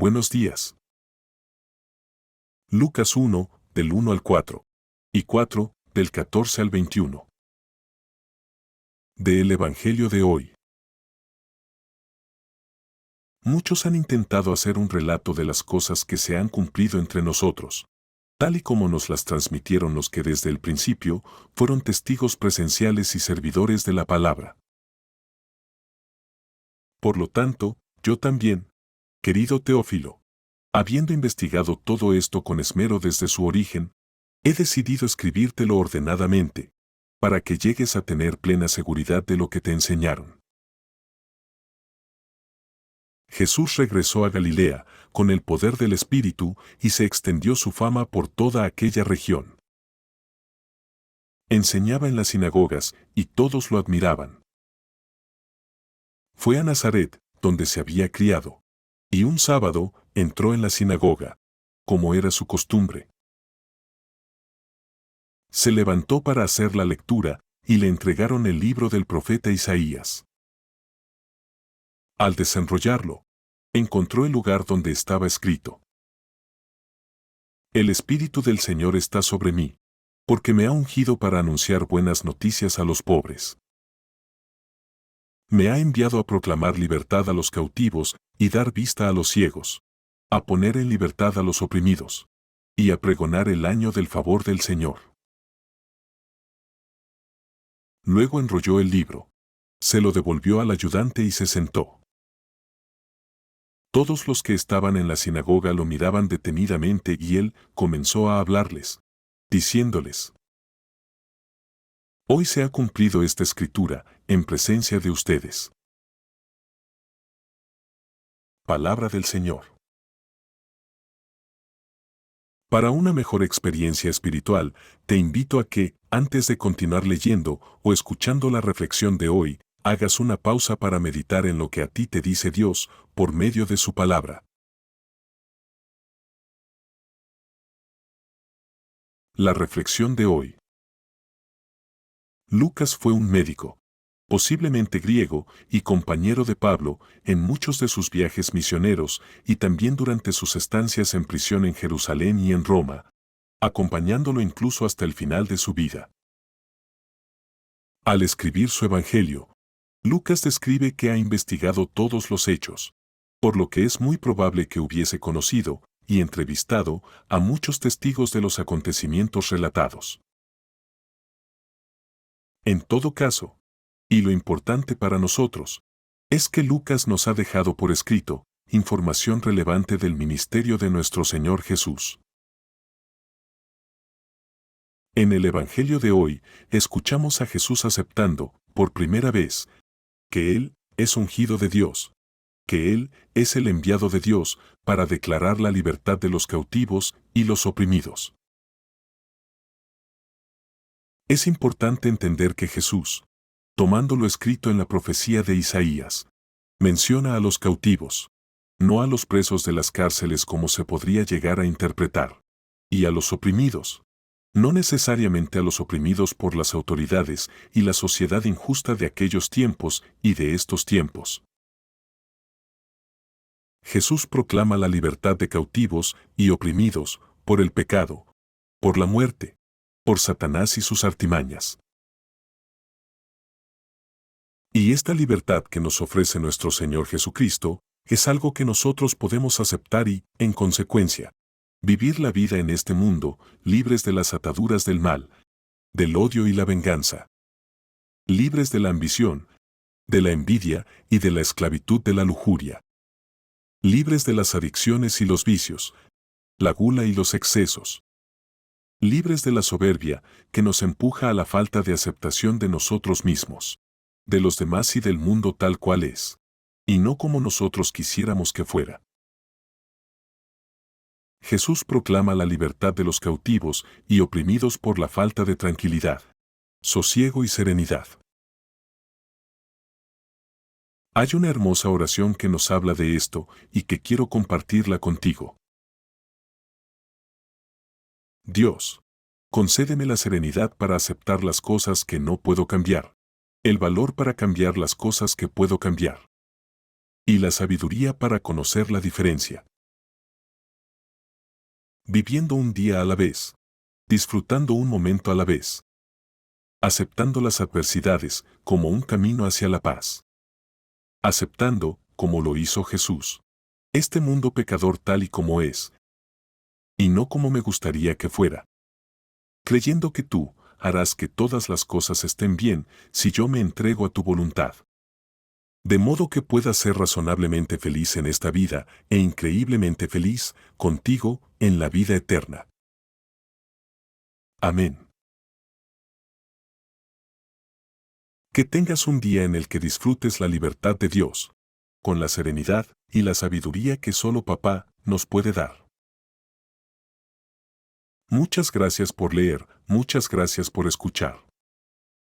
Buenos días. Lucas 1, del 1 al 4, y 4, del 14 al 21. Del Evangelio de hoy. Muchos han intentado hacer un relato de las cosas que se han cumplido entre nosotros, tal y como nos las transmitieron los que desde el principio fueron testigos presenciales y servidores de la palabra. Por lo tanto, yo también, querido Teófilo, habiendo investigado todo esto con esmero desde su origen, he decidido escribírtelo ordenadamente, para que llegues a tener plena seguridad de lo que te enseñaron. Jesús regresó a Galilea con el poder del Espíritu y se extendió su fama por toda aquella región. Enseñaba en las sinagogas y todos lo admiraban. Fue a Nazaret, donde se había criado, y un sábado entró en la sinagoga, como era su costumbre. Se levantó para hacer la lectura y le entregaron el libro del profeta Isaías. Al desenrollarlo, encontró el lugar donde estaba escrito: El Espíritu del Señor está sobre mí, porque me ha ungido para anunciar buenas noticias a los pobres. Me ha enviado a proclamar libertad a los cautivos y dar vista a los ciegos, a poner en libertad a los oprimidos, y a pregonar el año del favor del Señor. Luego enrolló el libro, se lo devolvió al ayudante y se sentó. Todos los que estaban en la sinagoga lo miraban detenidamente y él comenzó a hablarles, diciéndoles: Hoy se ha cumplido esta escritura en presencia de ustedes. Palabra del Señor. Para una mejor experiencia espiritual, te invito a que, antes de continuar leyendo o escuchando la reflexión de hoy, hagas una pausa para meditar en lo que a ti te dice Dios por medio de su palabra. La reflexión de hoy. Lucas fue un médico, posiblemente griego y compañero de Pablo en muchos de sus viajes misioneros y también durante sus estancias en prisión en Jerusalén y en Roma, acompañándolo incluso hasta el final de su vida. Al escribir su Evangelio, Lucas describe que ha investigado todos los hechos, por lo que es muy probable que hubiese conocido y entrevistado a muchos testigos de los acontecimientos relatados. En todo caso, y lo importante para nosotros, es que Lucas nos ha dejado por escrito información relevante del ministerio de nuestro Señor Jesús. En el Evangelio de hoy, escuchamos a Jesús aceptando, por primera vez, que Él es ungido de Dios, que Él es el enviado de Dios para declarar la libertad de los cautivos y los oprimidos. Es importante entender que Jesús, tomando lo escrito en la profecía de Isaías, menciona a los cautivos, no a los presos de las cárceles como se podría llegar a interpretar, y a los oprimidos, no necesariamente a los oprimidos por las autoridades y la sociedad injusta de aquellos tiempos y de estos tiempos. Jesús proclama la libertad de cautivos y oprimidos por el pecado, por la muerte, por Satanás y sus artimañas. Y esta libertad que nos ofrece nuestro Señor Jesucristo es algo que nosotros podemos aceptar y, en consecuencia, vivir la vida en este mundo libres de las ataduras del mal, del odio y la venganza, libres de la ambición, de la envidia y de la esclavitud de la lujuria, libres de las adicciones y los vicios, la gula y los excesos, libres de la soberbia que nos empuja a la falta de aceptación de nosotros mismos, de los demás y del mundo tal cual es, y no como nosotros quisiéramos que fuera. Jesús proclama la libertad de los cautivos y oprimidos por la falta de tranquilidad, sosiego y serenidad. Hay una hermosa oración que nos habla de esto y que quiero compartirla contigo. Dios, concédeme la serenidad para aceptar las cosas que no puedo cambiar, el valor para cambiar las cosas que puedo cambiar, y la sabiduría para conocer la diferencia. viviendo un día a la vez, disfrutando un momento a la vez, aceptando las adversidades como un camino hacia la paz, aceptando, como lo hizo Jesús, este mundo pecador tal y como es, y no como me gustaría que fuera, creyendo que tú harás que todas las cosas estén bien si yo me entrego a tu voluntad. De modo que pueda ser razonablemente feliz en esta vida e increíblemente feliz contigo en la vida eterna. Amén. Que tengas un día en el que disfrutes la libertad de Dios, con la serenidad y la sabiduría que solo Papá nos puede dar. Muchas gracias por leer, muchas gracias por escuchar.